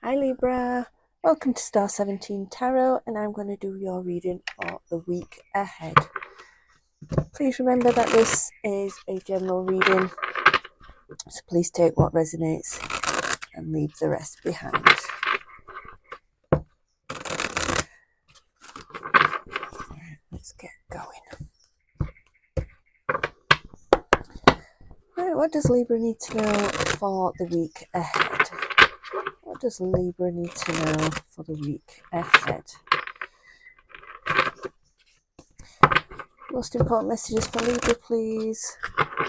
Hi Libra, welcome to Star 17 Tarot, and I'm going to do your reading for the week ahead. Please remember that this is a general reading, so please take what resonates and leave the rest behind. Let's get going. Right, what does Libra need to know for the week ahead? What does Libra need to know for the week ahead? Most important messages for Libra, please.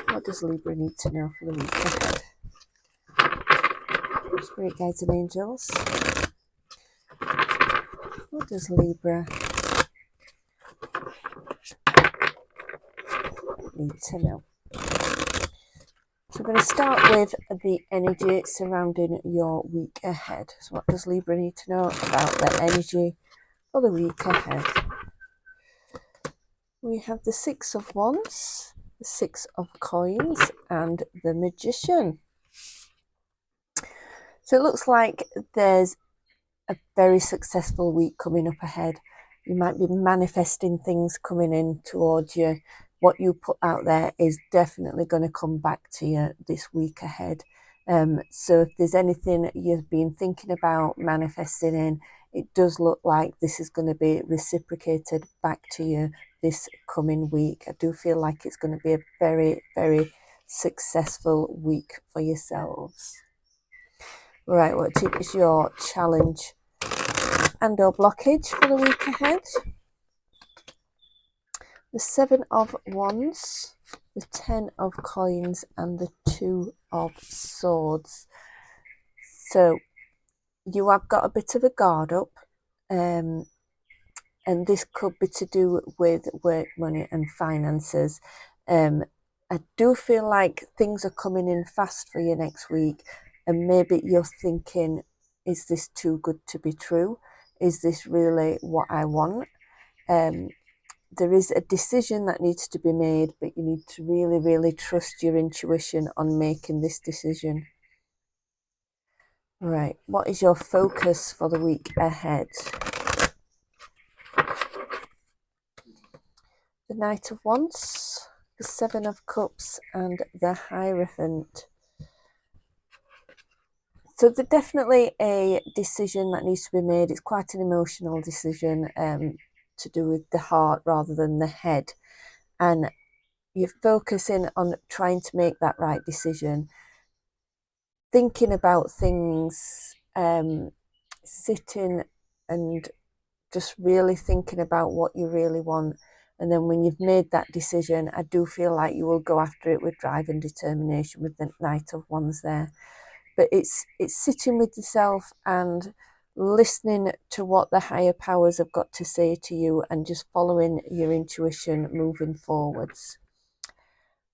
What does Libra need to know for the week ahead? Spirit guides and angels. What does Libra need to know? So we're going to start with the energy surrounding your week ahead. So what does Libra need to know about the energy for the week ahead? We have the Six of Wands, the Six of Coins, and the Magician. So it looks like there's a very successful week coming up ahead. You might be manifesting things coming in towards you. What you put out there is definitely going to come back to you this week ahead. So if there's anything you've been thinking about manifesting in, it does look like this is going to be reciprocated back to you this coming week. I do feel like it's going to be a very, very successful week for yourselves. Right, what is your challenge and or blockage for the week ahead? The Seven of Wands, the Ten of Coins, and the Two of Swords. So you have got a bit of a guard up, and this could be to do with work, money and finances. I do feel like things are coming in fast for you next week, and maybe you're thinking, is this too good to be true? Is this really what I want? There is a decision that needs to be made, but you need to really, really trust your intuition on making this decision. Right, what is your focus for the week ahead? The Knight of Wands, the Seven of Cups, and the Hierophant. So there's definitely a decision that needs to be made. It's quite an emotional decision to do with the heart rather than the head. And you're focusing on trying to make that right decision. Thinking about things, sitting and just really thinking about what you really want. And then when you've made that decision, I do feel like you will go after it with drive and determination with the Knight of Wands there. But it's sitting with yourself and listening to what the higher powers have got to say to you and just following your intuition moving forwards.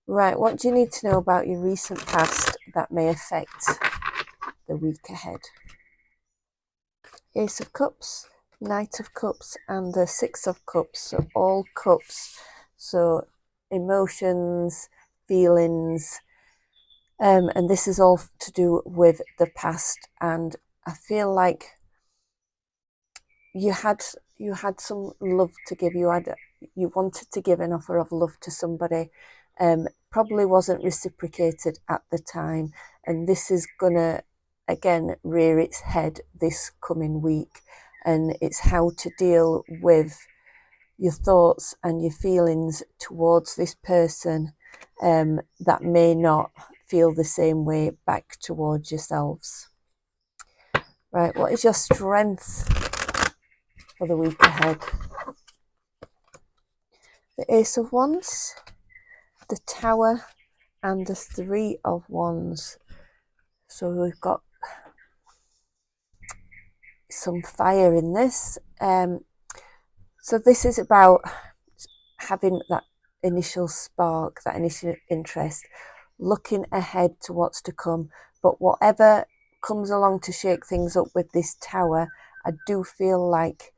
Right, what do you need to know about your recent past that may affect the week ahead? Ace of Cups, Knight of Cups, and the Six of Cups. So all cups. So emotions, feelings, and this is all to do with the past. And I feel like you had some love to give. You wanted to give an offer of love to somebody, probably wasn't reciprocated at the time, and this is gonna again rear its head this coming week. And it's how to deal with your thoughts and your feelings towards this person that may not feel the same way back towards yourselves. Right, what is your strength for the week ahead? The Ace of Wands, the Tower, and the Three of Wands. So we've got some fire in this. So this is about having that initial spark, that initial interest, looking ahead to what's to come. But whatever comes along to shake things up with this Tower, I do feel like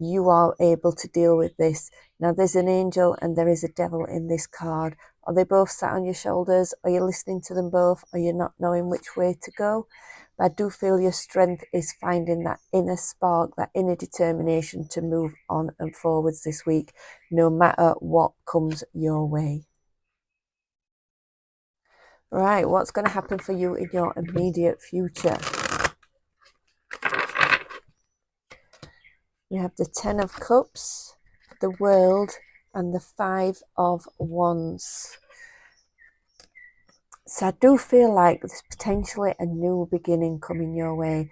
you are able to deal with this. Now there's an angel and there is a devil in this card. Are they both sat on your shoulders? Are you listening to them both? Are you not knowing which way to go? But I do feel your strength is finding that inner spark, that inner determination to move on and forwards this week, no matter what comes your way. Right, what's going to happen for you in your immediate future? We have the 10 of Cups, the World, and the 5 of Wands. So I do feel like there's potentially a new beginning coming your way.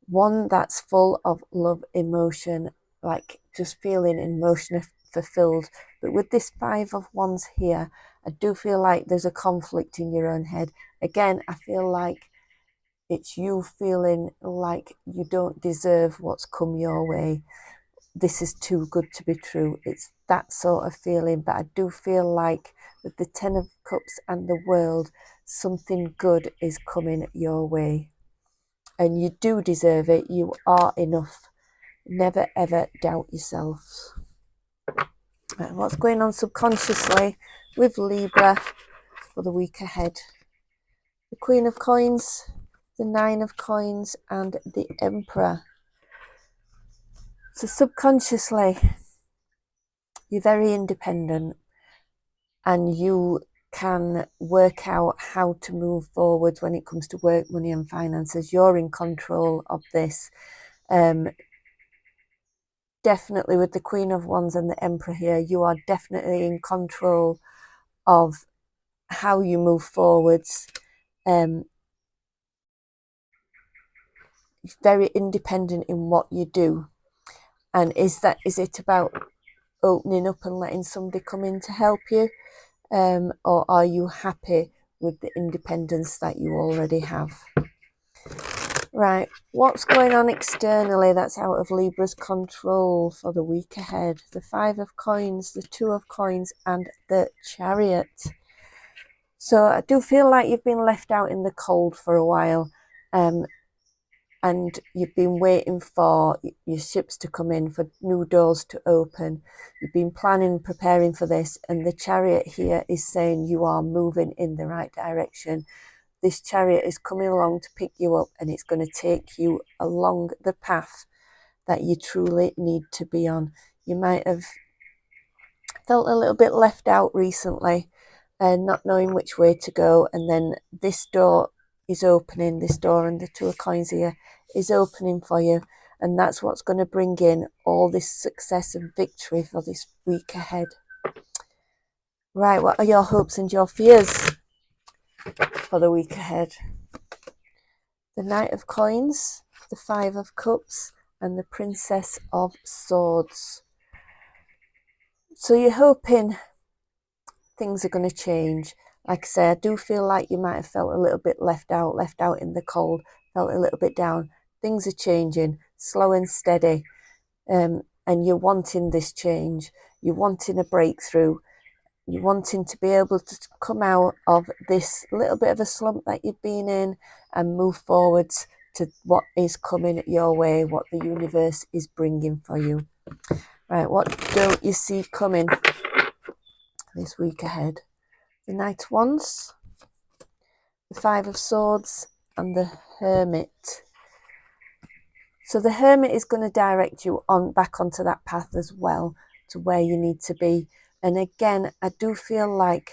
One that's full of love, emotion, like just feeling emotionally fulfilled. But with this 5 of Wands here, I do feel like there's a conflict in your own head. Again, I feel like it's you feeling like you don't deserve what's come your way. This is too good to be true. It's that sort of feeling. But I do feel like with the 10 of Cups and the World, something good is coming your way. And you do deserve it. You are enough. Never ever doubt yourself. Right, what's going on subconsciously with Libra for the week ahead? The Queen of Coins, the 9 of Coins, and the Emperor. So subconsciously, you're very independent and you can work out how to move forward when it comes to work, money and finances. You're in control of this. Definitely with the Queen of Wands and the Emperor here, you are definitely in control of how you move forwards. Very independent in what you do. And is it about opening up and letting somebody come in to help you? Or are you happy with the independence that you already have? Right, what's going on externally that's out of Libra's control for the week ahead? The 5 of Coins, the 2 of Coins, and the Chariot. So I do feel like you've been left out in the cold for a while, and you've been waiting for your ships to come in, for new doors to open. You've been planning, preparing for this, and the Chariot here is saying you are moving in the right direction. This Chariot is coming along to pick you up, and it's going to take you along the path that you truly need to be on. You might have felt a little bit left out recently and not knowing which way to go, and then this door is opening, this door and the 2 of Coins here is opening for you, and that's what's going to bring in all this success and victory for this week ahead. Right, what are your hopes and your fears for the week ahead? The Knight of Coins, the 5 of Cups, and the Princess of Swords. So you're hoping things are going to change. Like I say, I do feel like you might have felt a little bit left out in the cold, felt a little bit down. Things are changing, slow and steady, and you're wanting this change. You're wanting a breakthrough. You're wanting to be able to come out of this little bit of a slump that you've been in and move forwards to what is coming your way, what the universe is bringing for you. Right, what don't you see coming this week ahead? The Knight of Wands, the 5 of Swords, and the Hermit. So the Hermit is going to direct you back onto that path as well, to where you need to be. And again, I do feel like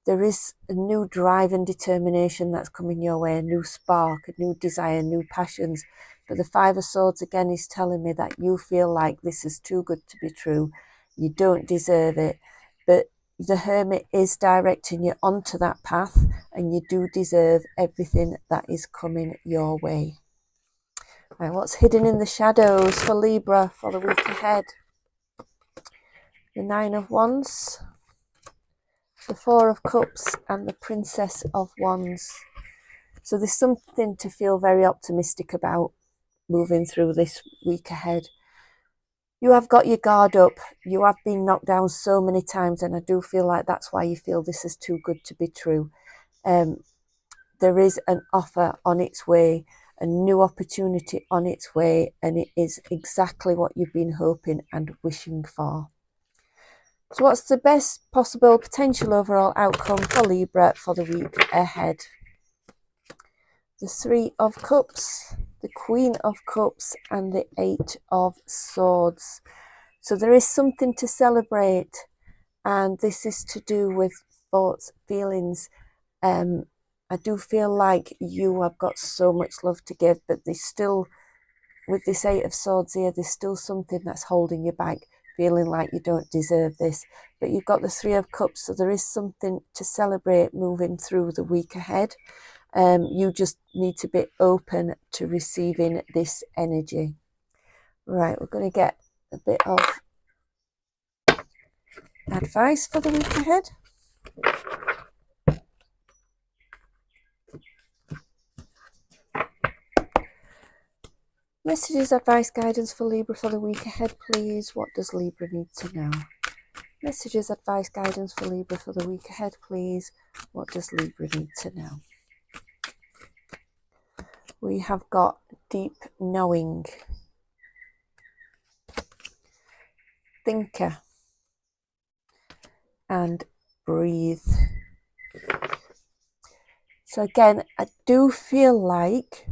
there is a new drive and determination that's coming your way, a new spark, a new desire, new passions. But the 5 of Swords again is telling me that you feel like this is too good to be true. You don't deserve it. But the Hermit is directing you onto that path, and you do deserve everything that is coming your way. Right, what's hidden in the shadows for Libra for the week ahead? The 9 of Wands, the 4 of Cups, and the Princess of Wands. So there's something to feel very optimistic about moving through this week ahead. You have got your guard up. You have been knocked down so many times, and I do feel like that's why you feel this is too good to be true. There is an offer on its way, a new opportunity on its way, and it is exactly what you've been hoping and wishing for. So what's the best possible potential overall outcome for Libra for the week ahead? the Three of Cups, the Queen of Cups, and the Eight of Swords. So there is something to celebrate, and this is to do with thoughts, feelings. I do feel like you have got so much love to give, but there's still, with this Eight of Swords here, there's still something that's holding you back, feeling like you don't deserve this. But you've got the Three of Cups, so there is something to celebrate moving through the week ahead. You just need to be open to receiving this energy. Right, we're going to get a bit of advice for the week ahead. Messages, advice, guidance for Libra for the week ahead, please. What does Libra need to know? Messages, advice, guidance for Libra for the week ahead, please. What does Libra need to know? We have got deep knowing, thinker, and breathe. So again, I do feel like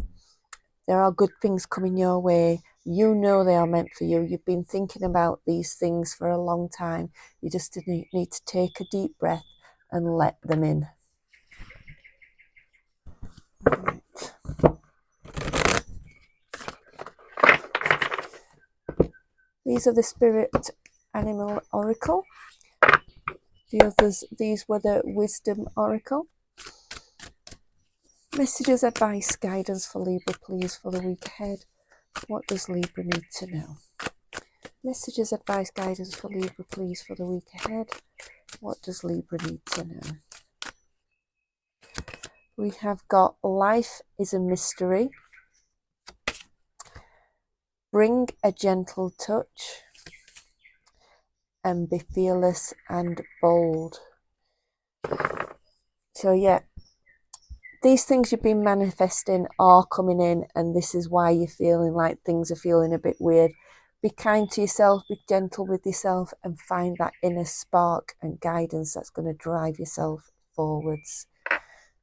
there are good things coming your way. You know they are meant for you. You've been thinking about these things for a long time. You just need to take a deep breath and let them in. Right. These are the Spirit Animal Oracle. These were the Wisdom Oracle. Messages, advice, guidance for Libra, please, for the week ahead. What does Libra need to know? Messages, advice, guidance for Libra, please, for the week ahead. What does Libra need to know? We have got life is a mystery. Bring a gentle touch. And be fearless and bold. So yeah, these things you've been manifesting are coming in, and this is why you're feeling like things are feeling a bit weird. Be kind to yourself, be gentle with yourself, and find that inner spark and guidance that's going to drive yourself forwards.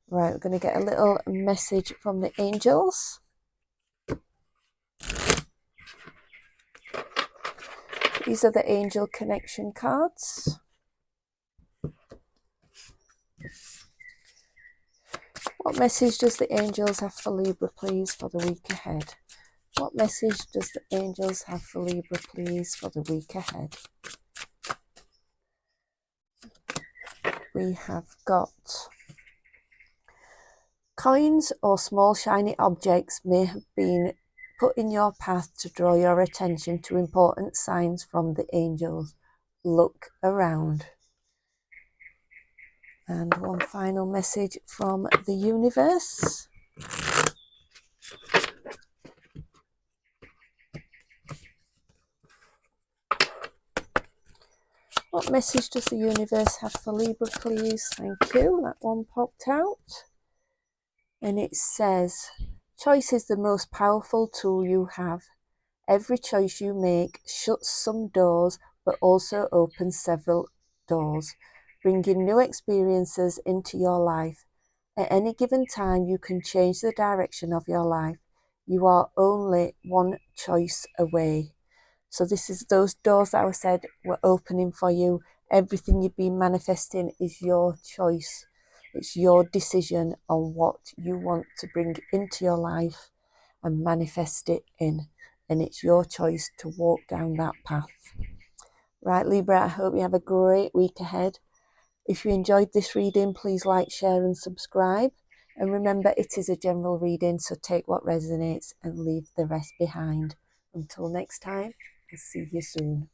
Right, we're going to get a little message from the angels. These are the angel connection cards. What message does the angels have for Libra, please, for the week ahead? What message does the angels have for Libra, please, for the week ahead? We have got coins or small shiny objects may have been put in your path to draw your attention to important signs from the angels. Look around. And one final message from the universe. What message does the universe have for Libra, please? Thank you. That one popped out. And it says, choice is the most powerful tool you have. Every choice you make shuts some doors, but also opens several doors, bringing new experiences into your life. At any given time, you can change the direction of your life. You are only one choice away. So this is those doors that I said were opening for you. Everything you've been manifesting is your choice. It's your decision on what you want to bring into your life and manifest it in. And it's your choice to walk down that path. Right, Libra, I hope you have a great week ahead. If you enjoyed this reading, please like, share and subscribe. And remember, it is a general reading, so take what resonates and leave the rest behind. Until next time, I'll see you soon.